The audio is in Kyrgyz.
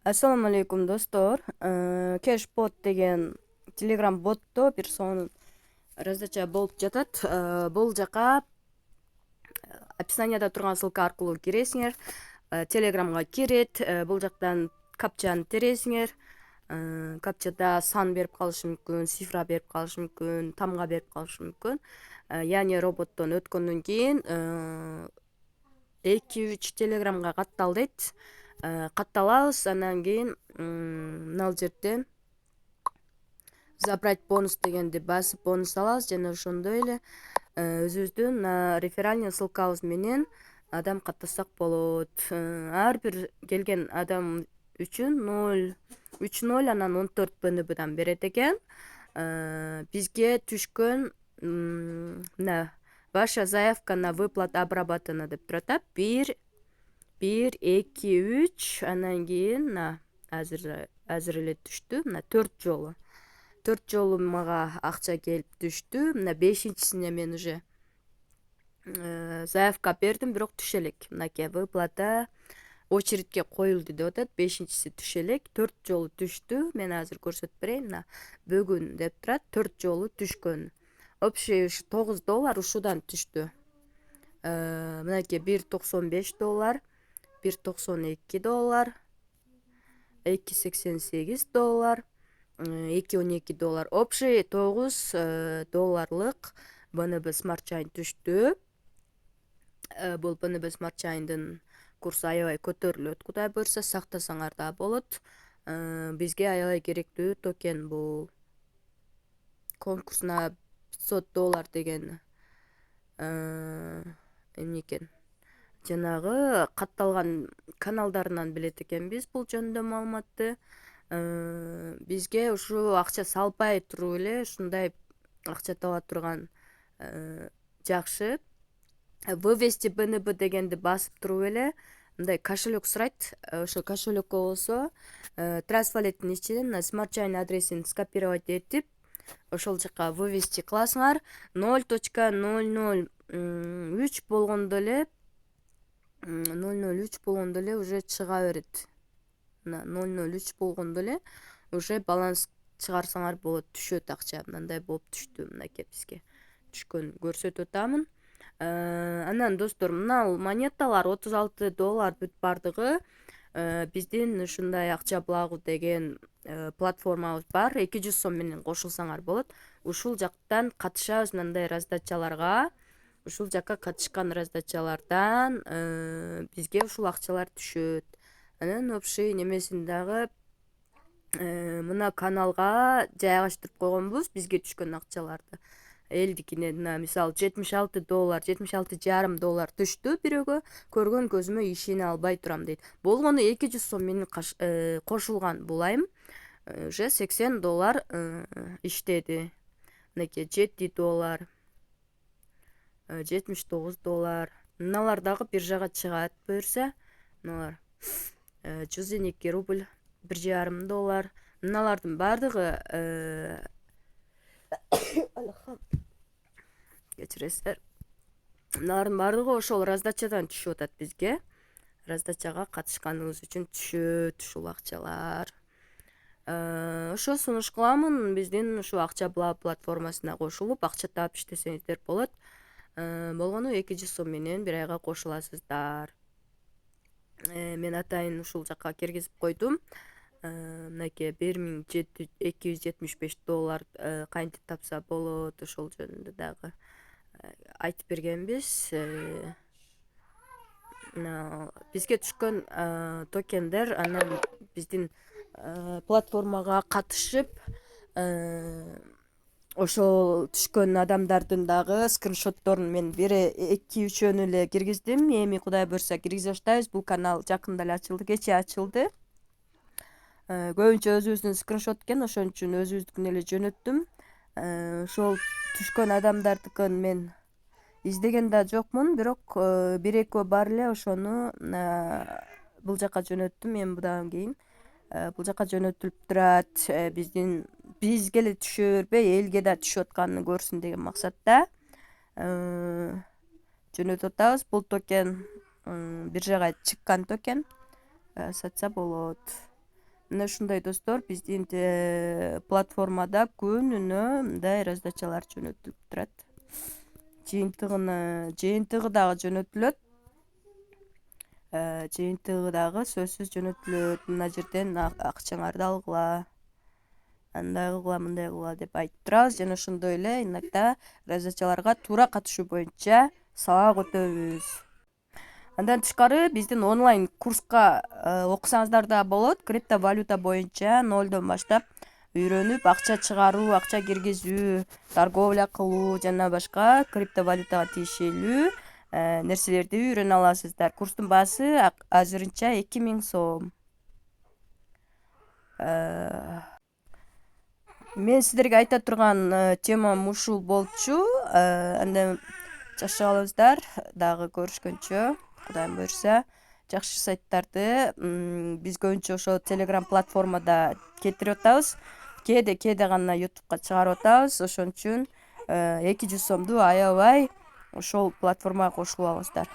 Assalamu alaikum dostlar. Cashbot деген Telegram ботто bir сонун раздача болуп жатат. Бул жака описанияда турган ссылка аркылуу киресиңер. Telegramга кирет. Бул жактан капчаны тересиңер. Капчада сан берип калышы мүмкүн, цифра берип калышы мүмкүн, тамга берип калышы мүмкүн. Яни роботтон өткөндөн кийин 2-3 Telegramга каттал дейт. Катталабыз, анан кийин мына жерден забрать бонус дегенди басып бонус алабыз жана ошондой эле өзүбүздүн реферальный ссылкабыз менен адам каттасак болот. Ар бир келген адам үчүн 0,3,0 анан 14 БНБдан берет экен. Бизге түшкөн мына ваша заявка на выплата обработана деп турат. 1, 2, 3 анан кийин азыр эле түштү. Мына 4 жолу мага акча келип түштү. Мына 5-сине мен уже заявка бердим, бирок түшө элек. Мынакей выплата очередке коюлду деп атат. 5-си түшө элек. 4 жолу түштү. Мен азыр көрсөтүп берейин. Мына бүгүн деп турат. 4 жолу түшкөн. Общий $9 ушудан түштү. Мынакей $1.95, $1.92, $2.88, $2.12. Общий $9 БНБ Smart Chain түштү. Бул БНБ Smart Chain'дын курсу аябай көтөрүлөт. Кудай буйрса сактасаңар да болот. Бизге аябай керектүү токен бул конкурсуна $500 деген эмне экен? Жанагы катталган каналдарынан билет экенбиз бул жөнүндө маалыматты. Бизге ушу акча салбай туруп эле ушундай акча таба турган жакшы. Вывести БНБ дегенди басып туруп эле мындай кошелек сурайт. Ошо кошелекке болсо Trustwallet'тин ичинен Smart Chain адресин скопировать этип ошол жака вывести кыласыңар. 0.003 болгондо эле 0.03 болгондо эле уже чыга берет. 0.03 болгондо эле уже баланс чыгарсаңар болот, түшөт акча. Мындай болуп түштү. Мынакей бизге түшкөн көрсөтүп атамын. Анан достор, мына монеталар $36 бүт бардыгы. Биздин ушундай акча благу деген платформабыз бар. 200 сом менен кошулсаңар болот. Ушул жактан катышабыз мындай раздачаларга. Ушул жакка катышкан раздачалардан бизге ушул акчалар түшөт. Анан общий немесин дагы мына каналга жайгаштырып койгонбуз бизге түшкөн акчаларды. Элдикине мисалы $76, $76,5 түштү бирөөгө. Көргөн көзүмө ишене албай турам дейт. Болгону 200 сом менен кошулган булайм. Уже $80 иштеди. Мынакей $7, $79. Мыналар дагы биржага чыгат буюрса. Мыналар 102 рубль, $1,5. Мыналардын бардыгы кечиресиздер. Мыналардын бардыгы ошол раздачадан түшүп атат бизге. Раздачага катышканыбыз үчүн түшөт ушул акчалар. Ошо сунуш кыламын, биздин ушу акча бла платформасына кошулуп акча таап иштесеңиздер болот. Болгону 200 сом менен бир айга кошуласыздар. Мен атайын ушул жакка киргизип койдум. Мынакей $1,275 кантип тапса болот, ошол жөнүндө дагы айтып бергенбиз. Бизге түшкөн токендер анан биздин платформага катышып ошол түшкөн адамдардын дагы скриншотторун мен 1-2-3 эле киргиздим. Эми кудай буйрса киргизе баштайбыз. Бул канал жакында эле ачылды, кечээ ачылды. Көбүнчө өзүбүздүн скриншот экен, ошон үчүн өзүбүздүкүн эле жөнөттүм. Ошол түшкөн адамдардыкын мен издеген да жокмун, бирок 1-2 бар эле ошону бул жака жөнөттүм. Мен будан кийин бул жака жөнөтүлүп турат. Бизге эле түшө бербей, элге да түшүп атканын көрсүн деген максатта жөнөтүп атабыз. Бул токен биржага чыккан токен сатса болот. мына ушундай достор, биздин платформада күнүнө мындай раздачалар жөнөтүлүп турат. Жыйынтыгы дагы жөнөтүлөт. Жыйынтыгы дагы сөзсүз жөнөтүлөт. Мына жерден акчаңарды алгыла, андай кылгыла, мындай кылгыла деп айтып турабыз. Жана ошондой эле иногда раздачаларга туура катышуу боюнча сабак өтөбүз. Андан тышкары биздин онлайн курска окусаңыздар да болот. Криптовалюта боюнча 0дон баштап үйрөнүп, акча чыгаруу, акча киргизүү, торговля кылуу жана башка криптовалютага тиешелүү нерселерди үйрөнө аласыздар. Курстун баасы азырынча 2000 сом. Мен сиздерге айта турган темам ушул болчу. Анда жакшы калыңыздар. Дагы көрүшкөнчө, Кудайым буйрса, жакшы сайттарды биз көбүнчө ошо Telegram платформада кетирип атабыз. Кээде гана YouTubeга чыгарып атабыз. Ошон үчүн 200 сомду аябай ошол платформага кошулуп алыңыздар.